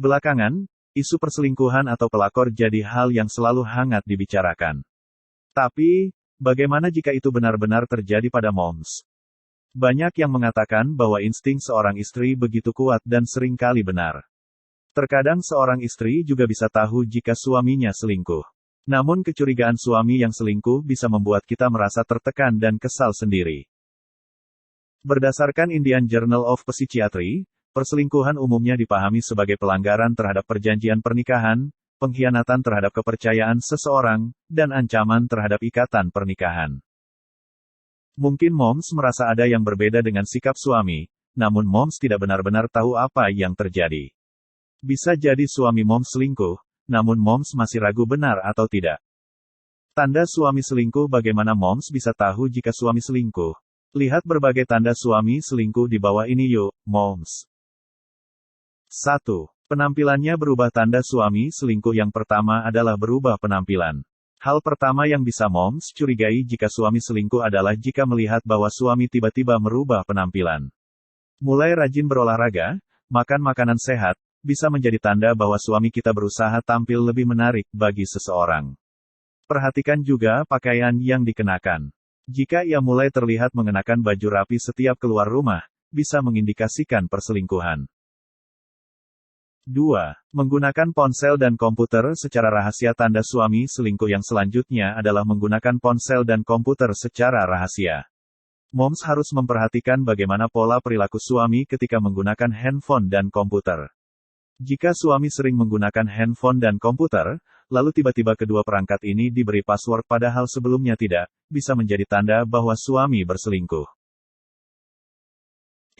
Belakangan, isu perselingkuhan atau pelakor jadi hal yang selalu hangat dibicarakan. Tapi, bagaimana jika itu benar-benar terjadi pada moms? Banyak yang mengatakan bahwa insting seorang istri begitu kuat dan seringkali benar. Terkadang seorang istri juga bisa tahu jika suaminya selingkuh. Namun kecurigaan suami yang selingkuh bisa membuat kita merasa tertekan dan kesal sendiri. Berdasarkan Indian Journal of Psychiatry, perselingkuhan umumnya dipahami sebagai pelanggaran terhadap perjanjian pernikahan, pengkhianatan terhadap kepercayaan seseorang, dan ancaman terhadap ikatan pernikahan. Mungkin moms merasa ada yang berbeda dengan sikap suami, namun moms tidak benar-benar tahu apa yang terjadi. Bisa jadi suami moms selingkuh, namun moms masih ragu benar atau tidak. Tanda suami selingkuh. Bagaimana moms bisa tahu jika suami selingkuh? Lihat berbagai tanda suami selingkuh di bawah ini yuk, moms. 1. Penampilannya berubah. Tanda suami selingkuh yang pertama adalah berubah penampilan. Hal pertama yang bisa moms curigai jika suami selingkuh adalah jika melihat bahwa suami tiba-tiba merubah penampilan. Mulai rajin berolahraga, makan makanan sehat, bisa menjadi tanda bahwa suami kita berusaha tampil lebih menarik bagi seseorang. Perhatikan juga pakaian yang dikenakan. Jika ia mulai terlihat mengenakan baju rapi setiap keluar rumah, bisa mengindikasikan perselingkuhan. 2. Menggunakan ponsel dan komputer secara rahasia. Tanda suami selingkuh yang selanjutnya adalah menggunakan ponsel dan komputer secara rahasia. Moms harus memperhatikan bagaimana pola perilaku suami ketika menggunakan handphone dan komputer. Jika suami sering menggunakan handphone dan komputer, lalu tiba-tiba kedua perangkat ini diberi password padahal sebelumnya tidak, bisa menjadi tanda bahwa suami berselingkuh.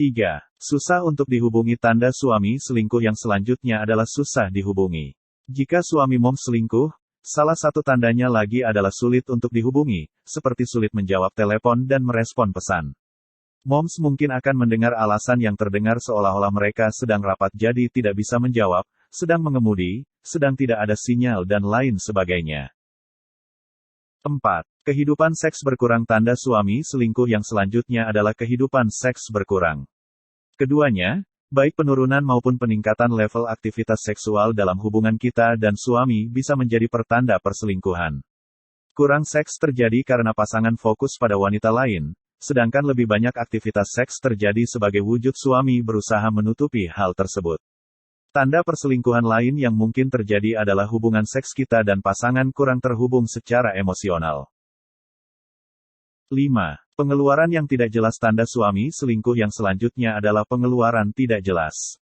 3. Susah untuk dihubungi. Tanda suami selingkuh yang selanjutnya adalah susah dihubungi. Jika suami moms selingkuh, salah satu tandanya lagi adalah sulit untuk dihubungi, seperti sulit menjawab telepon dan merespon pesan. Moms mungkin akan mendengar alasan yang terdengar seolah-olah mereka sedang rapat jadi tidak bisa menjawab, sedang mengemudi, sedang tidak ada sinyal dan lain sebagainya. 4. Kehidupan seks berkurang. Tanda suami selingkuh yang selanjutnya adalah kehidupan seks berkurang. Keduanya, baik penurunan maupun peningkatan level aktivitas seksual dalam hubungan kita dan suami bisa menjadi pertanda perselingkuhan. Kurang seks terjadi karena pasangan fokus pada wanita lain, sedangkan lebih banyak aktivitas seks terjadi sebagai wujud suami berusaha menutupi hal tersebut. Tanda perselingkuhan lain yang mungkin terjadi adalah hubungan seks kita dan pasangan kurang terhubung secara emosional. 5. Pengeluaran yang tidak jelas. Tanda suami selingkuh yang selanjutnya adalah pengeluaran tidak jelas.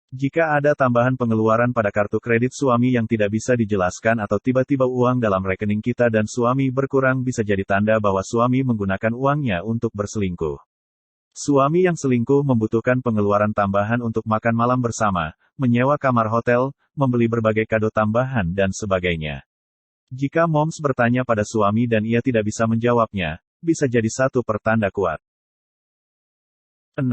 Jika ada tambahan pengeluaran pada kartu kredit suami yang tidak bisa dijelaskan atau tiba-tiba uang dalam rekening kita dan suami berkurang, bisa jadi tanda bahwa suami menggunakan uangnya untuk berselingkuh. Suami yang selingkuh membutuhkan pengeluaran tambahan untuk makan malam bersama, menyewa kamar hotel, membeli berbagai kado tambahan dan sebagainya. Jika moms bertanya pada suami dan ia tidak bisa menjawabnya, bisa jadi satu pertanda kuat. 6.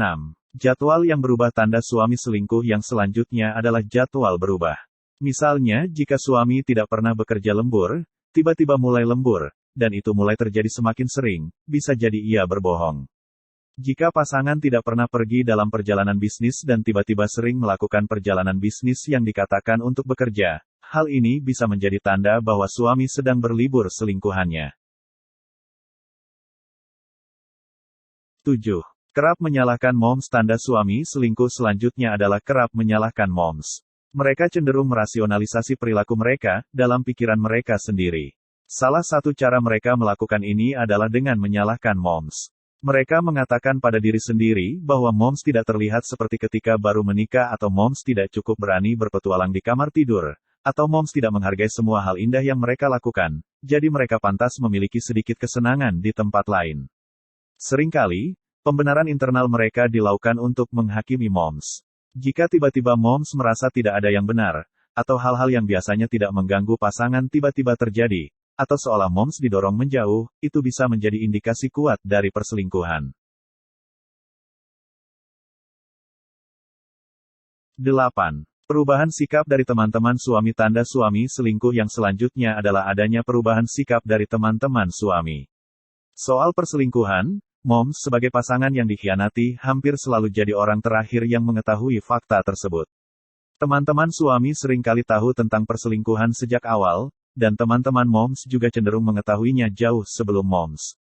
Jadwal yang berubah. Tanda suami selingkuh yang selanjutnya adalah jadwal berubah. Misalnya, jika suami tidak pernah bekerja lembur, tiba-tiba mulai lembur, dan itu mulai terjadi semakin sering, bisa jadi ia berbohong. Jika pasangan tidak pernah pergi dalam perjalanan bisnis dan tiba-tiba sering melakukan perjalanan bisnis yang dikatakan untuk bekerja, hal ini bisa menjadi tanda bahwa suami sedang berlibur selingkuhannya. 7. Kerap menyalahkan moms. Tanda suami selingkuh selanjutnya adalah kerap menyalahkan moms. Mereka cenderung merasionalisasi perilaku mereka dalam pikiran mereka sendiri. Salah satu cara mereka melakukan ini adalah dengan menyalahkan moms. Mereka mengatakan pada diri sendiri bahwa moms tidak terlihat seperti ketika baru menikah, atau moms tidak cukup berani berpetualang di kamar tidur, atau moms tidak menghargai semua hal indah yang mereka lakukan, jadi mereka pantas memiliki sedikit kesenangan di tempat lain. Seringkali, pembenaran internal mereka dilakukan untuk menghakimi moms. Jika tiba-tiba moms merasa tidak ada yang benar, atau hal-hal yang biasanya tidak mengganggu pasangan tiba-tiba terjadi, atau seolah moms didorong menjauh, itu bisa menjadi indikasi kuat dari perselingkuhan. 8. Perubahan sikap dari teman-teman suami. Tanda suami selingkuh yang selanjutnya adalah adanya perubahan sikap dari teman-teman suami. Soal perselingkuhan, moms sebagai pasangan yang dikhianati hampir selalu jadi orang terakhir yang mengetahui fakta tersebut. Teman-teman suami seringkali tahu tentang perselingkuhan sejak awal, dan teman-teman moms juga cenderung mengetahuinya jauh sebelum moms.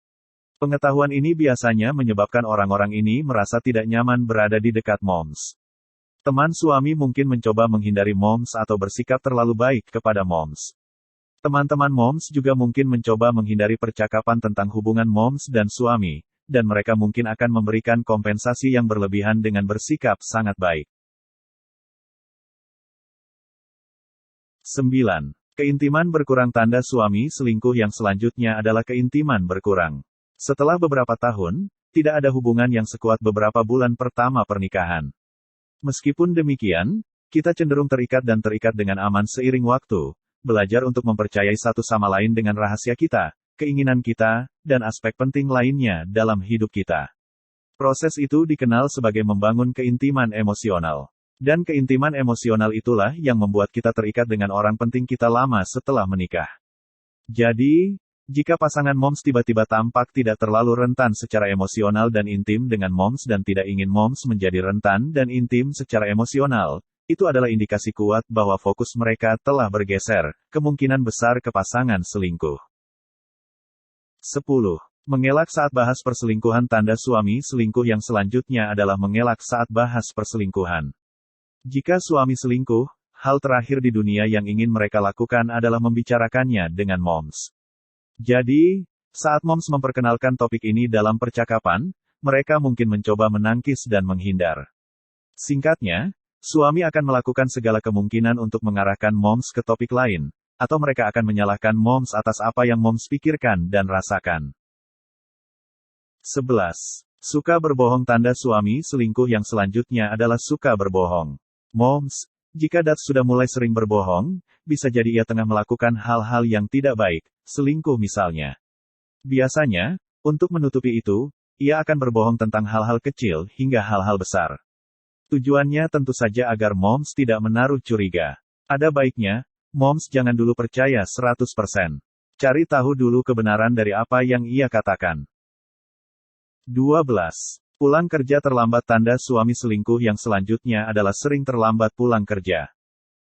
Pengetahuan ini biasanya menyebabkan orang-orang ini merasa tidak nyaman berada di dekat moms. Teman suami mungkin mencoba menghindari moms atau bersikap terlalu baik kepada moms. Teman-teman moms juga mungkin mencoba menghindari percakapan tentang hubungan moms dan suami, dan mereka mungkin akan memberikan kompensasi yang berlebihan dengan bersikap sangat baik. 9. Keintiman berkurang. Tanda suami selingkuh yang selanjutnya adalah keintiman berkurang. Setelah beberapa tahun, tidak ada hubungan yang sekuat beberapa bulan pertama pernikahan. Meskipun demikian, kita cenderung terikat dengan aman seiring waktu, belajar untuk mempercayai satu sama lain dengan rahasia kita, keinginan kita, dan aspek penting lainnya dalam hidup kita. Proses itu dikenal sebagai membangun keintiman emosional. Dan keintiman emosional itulah yang membuat kita terikat dengan orang penting kita lama setelah menikah. Jadi, jika pasangan moms tiba-tiba tampak tidak terlalu rentan secara emosional dan intim dengan moms dan tidak ingin moms menjadi rentan dan intim secara emosional, itu adalah indikasi kuat bahwa fokus mereka telah bergeser, kemungkinan besar ke pasangan selingkuh. 10. Mengelak saat bahas perselingkuhan. Tanda suami selingkuh yang selanjutnya adalah mengelak saat bahas perselingkuhan. Jika suami selingkuh, hal terakhir di dunia yang ingin mereka lakukan adalah membicarakannya dengan moms. Jadi, saat moms memperkenalkan topik ini dalam percakapan, mereka mungkin mencoba menangkis dan menghindar. Singkatnya, suami akan melakukan segala kemungkinan untuk mengarahkan moms ke topik lain, atau mereka akan menyalahkan moms atas apa yang moms pikirkan dan rasakan. 11. Suka berbohong. Tanda suami selingkuh yang selanjutnya adalah suka berbohong. Moms, jika Dad sudah mulai sering berbohong, bisa jadi ia tengah melakukan hal-hal yang tidak baik, selingkuh misalnya. Biasanya, untuk menutupi itu, ia akan berbohong tentang hal-hal kecil hingga hal-hal besar. Tujuannya tentu saja agar moms tidak menaruh curiga. Ada baiknya, moms jangan dulu percaya 100%. Cari tahu dulu kebenaran dari apa yang ia katakan. 12. Pulang kerja terlambat. Tanda suami selingkuh yang selanjutnya adalah sering terlambat pulang kerja.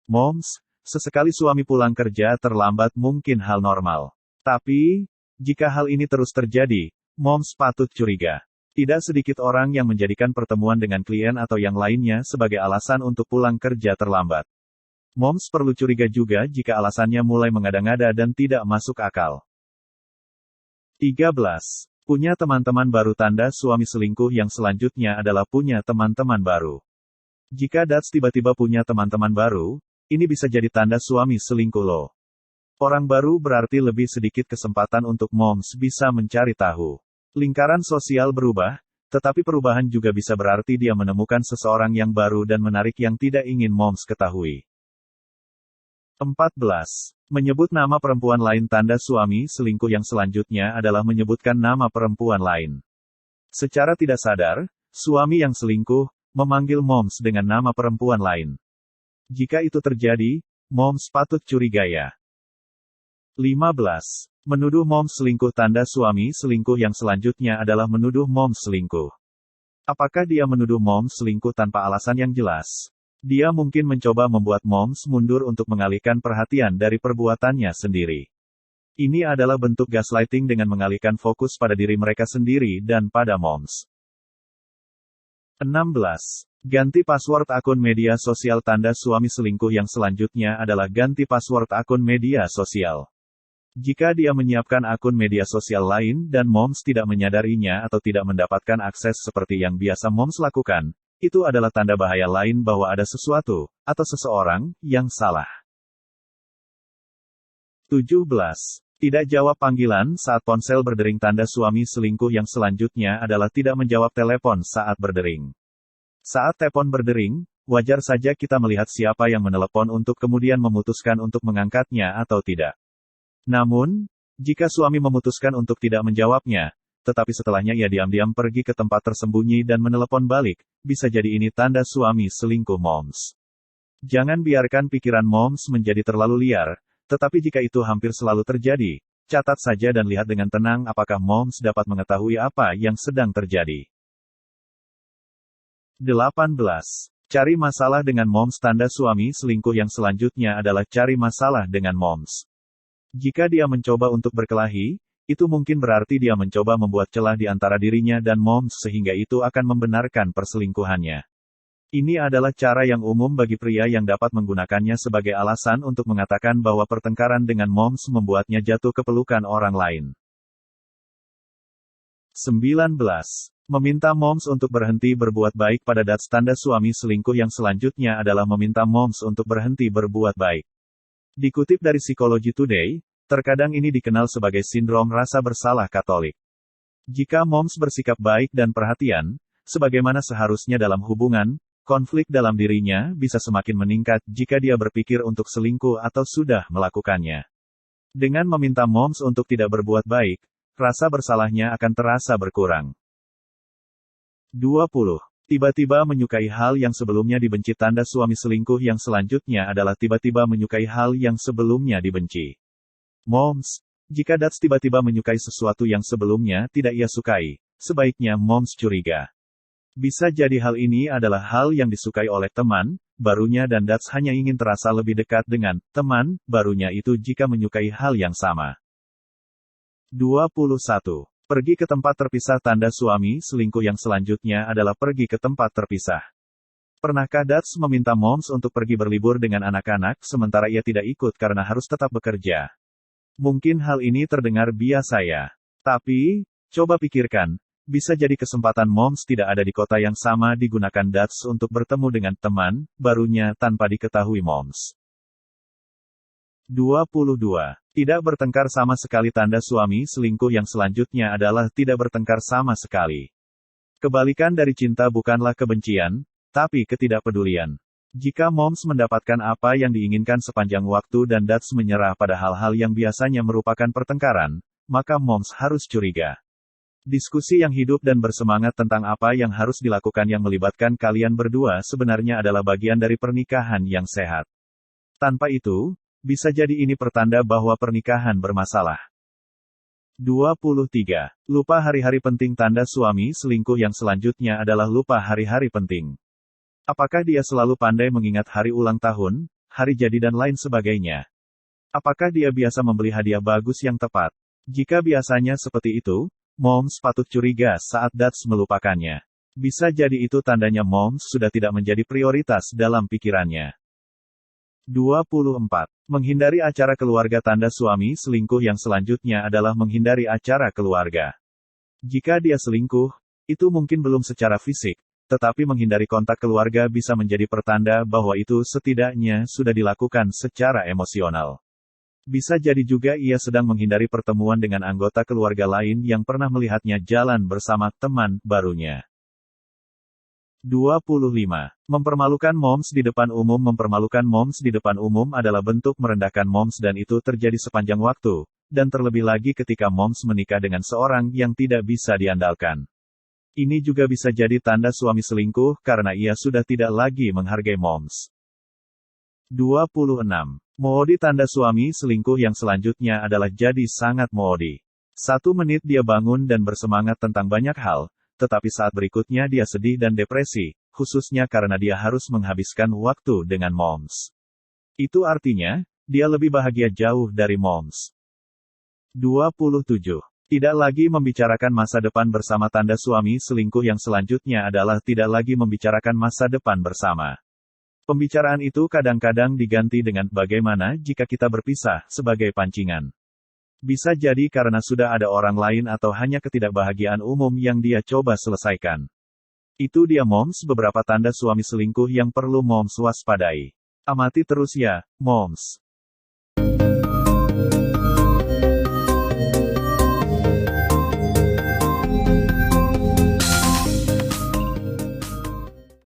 Moms, sesekali suami pulang kerja terlambat mungkin hal normal. Tapi, jika hal ini terus terjadi, moms patut curiga. Tidak sedikit orang yang menjadikan pertemuan dengan klien atau yang lainnya sebagai alasan untuk pulang kerja terlambat. Moms perlu curiga juga jika alasannya mulai mengada-ngada dan tidak masuk akal. 13. Punya teman-teman baru. Tanda suami selingkuh yang selanjutnya adalah punya teman-teman baru. Jika Dads tiba-tiba punya teman-teman baru, ini bisa jadi tanda suami selingkuh loh. Orang baru berarti lebih sedikit kesempatan untuk moms bisa mencari tahu. Lingkaran sosial berubah, tetapi perubahan juga bisa berarti dia menemukan seseorang yang baru dan menarik yang tidak ingin moms ketahui. 14. Menyebut nama perempuan lain. Tanda suami selingkuh yang selanjutnya adalah menyebutkan nama perempuan lain. Secara tidak sadar, suami yang selingkuh memanggil moms dengan nama perempuan lain. Jika itu terjadi, moms patut curiga ya. 15. Menuduh moms selingkuh. Tanda suami selingkuh yang selanjutnya adalah menuduh moms selingkuh. Apakah dia menuduh moms selingkuh tanpa alasan yang jelas? Dia mungkin mencoba membuat moms mundur untuk mengalihkan perhatian dari perbuatannya sendiri. Ini adalah bentuk gaslighting dengan mengalihkan fokus pada diri mereka sendiri dan pada moms. 16. Ganti password akun media sosial. Tanda suami selingkuh yang selanjutnya adalah ganti password akun media sosial. Jika dia menyiapkan akun media sosial lain dan moms tidak menyadarinya atau tidak mendapatkan akses seperti yang biasa moms lakukan, itu adalah tanda bahaya lain bahwa ada sesuatu, atau seseorang, yang salah. 17. Tidak jawab panggilan saat ponsel berdering. Tanda suami selingkuh yang selanjutnya adalah tidak menjawab telepon saat berdering. Saat telepon berdering, wajar saja kita melihat siapa yang menelepon untuk kemudian memutuskan untuk mengangkatnya atau tidak. Namun, jika suami memutuskan untuk tidak menjawabnya, tetapi setelahnya ia diam-diam pergi ke tempat tersembunyi dan menelepon balik, bisa jadi ini tanda suami selingkuh moms. Jangan biarkan pikiran moms menjadi terlalu liar, tetapi jika itu hampir selalu terjadi, catat saja dan lihat dengan tenang apakah moms dapat mengetahui apa yang sedang terjadi. 18. Cari masalah dengan moms. Tanda suami selingkuh yang selanjutnya adalah cari masalah dengan moms. Jika dia mencoba untuk berkelahi, itu mungkin berarti dia mencoba membuat celah di antara dirinya dan moms sehingga itu akan membenarkan perselingkuhannya. Ini adalah cara yang umum bagi pria yang dapat menggunakannya sebagai alasan untuk mengatakan bahwa pertengkaran dengan moms membuatnya jatuh ke pelukan orang lain. 19. Meminta moms untuk berhenti berbuat baik pada dads. Tanda suami selingkuh yang selanjutnya adalah meminta moms untuk berhenti berbuat baik. Dikutip dari Psychology Today, terkadang ini dikenal sebagai sindrom rasa bersalah Katolik. Jika moms bersikap baik dan perhatian, sebagaimana seharusnya dalam hubungan, konflik dalam dirinya bisa semakin meningkat jika dia berpikir untuk selingkuh atau sudah melakukannya. Dengan meminta moms untuk tidak berbuat baik, rasa bersalahnya akan terasa berkurang. 20. Tiba-tiba menyukai hal yang sebelumnya dibenci. Tanda suami selingkuh yang selanjutnya adalah tiba-tiba menyukai hal yang sebelumnya dibenci. Moms, jika dads tiba-tiba menyukai sesuatu yang sebelumnya tidak ia sukai, sebaiknya moms curiga. Bisa jadi hal ini adalah hal yang disukai oleh teman barunya dan dads hanya ingin terasa lebih dekat dengan teman barunya itu jika menyukai hal yang sama. 21. Pergi ke tempat terpisah. Tanda suami selingkuh yang selanjutnya adalah pergi ke tempat terpisah. Pernahkah dads meminta moms untuk pergi berlibur dengan anak-anak sementara ia tidak ikut karena harus tetap bekerja? Mungkin hal ini terdengar biasa ya. Tapi, coba pikirkan, bisa jadi kesempatan moms tidak ada di kota yang sama digunakan dads untuk bertemu dengan teman barunya tanpa diketahui moms. 22. Tidak bertengkar sama sekali. Tanda suami selingkuh yang selanjutnya adalah tidak bertengkar sama sekali. Kebalikan dari cinta bukanlah kebencian, tapi ketidakpedulian. Jika moms mendapatkan apa yang diinginkan sepanjang waktu dan dads menyerah pada hal-hal yang biasanya merupakan pertengkaran, maka moms harus curiga. Diskusi yang hidup dan bersemangat tentang apa yang harus dilakukan yang melibatkan kalian berdua sebenarnya adalah bagian dari pernikahan yang sehat. Tanpa itu, bisa jadi ini pertanda bahwa pernikahan bermasalah. 23. Lupa hari-hari penting. Tanda suami selingkuh yang selanjutnya adalah lupa hari-hari penting. Apakah dia selalu pandai mengingat hari ulang tahun, hari jadi dan lain sebagainya? Apakah dia biasa membeli hadiah bagus yang tepat? Jika biasanya seperti itu, moms patut curiga saat dads melupakannya. Bisa jadi itu tandanya moms sudah tidak menjadi prioritas dalam pikirannya. 24. Menghindari acara keluarga. Tanda suami selingkuh yang selanjutnya adalah menghindari acara keluarga. Jika dia selingkuh, itu mungkin belum secara fisik, tetapi menghindari kontak keluarga bisa menjadi pertanda bahwa itu setidaknya sudah dilakukan secara emosional. Bisa jadi juga ia sedang menghindari pertemuan dengan anggota keluarga lain yang pernah melihatnya jalan bersama teman barunya. 25. Mempermalukan moms di depan umum. Mempermalukan moms di depan umum adalah bentuk merendahkan moms dan itu terjadi sepanjang waktu, dan terlebih lagi ketika moms menikah dengan seorang yang tidak bisa diandalkan. Ini juga bisa jadi tanda suami selingkuh karena ia sudah tidak lagi menghargai moms. 26. Moody. Tanda suami selingkuh yang selanjutnya adalah jadi sangat moody. 1 menit dia bangun dan bersemangat tentang banyak hal, tetapi saat berikutnya dia sedih dan depresi, khususnya karena dia harus menghabiskan waktu dengan moms. Itu artinya, dia lebih bahagia jauh dari moms. 27. Tidak lagi membicarakan masa depan bersama. Tanda suami selingkuh yang selanjutnya adalah tidak lagi membicarakan masa depan bersama. Pembicaraan itu kadang-kadang diganti dengan bagaimana jika kita berpisah sebagai pancingan. Bisa jadi karena sudah ada orang lain atau hanya ketidakbahagiaan umum yang dia coba selesaikan. Itu dia moms, beberapa tanda suami selingkuh yang perlu moms waspadai. Amati terus ya, moms.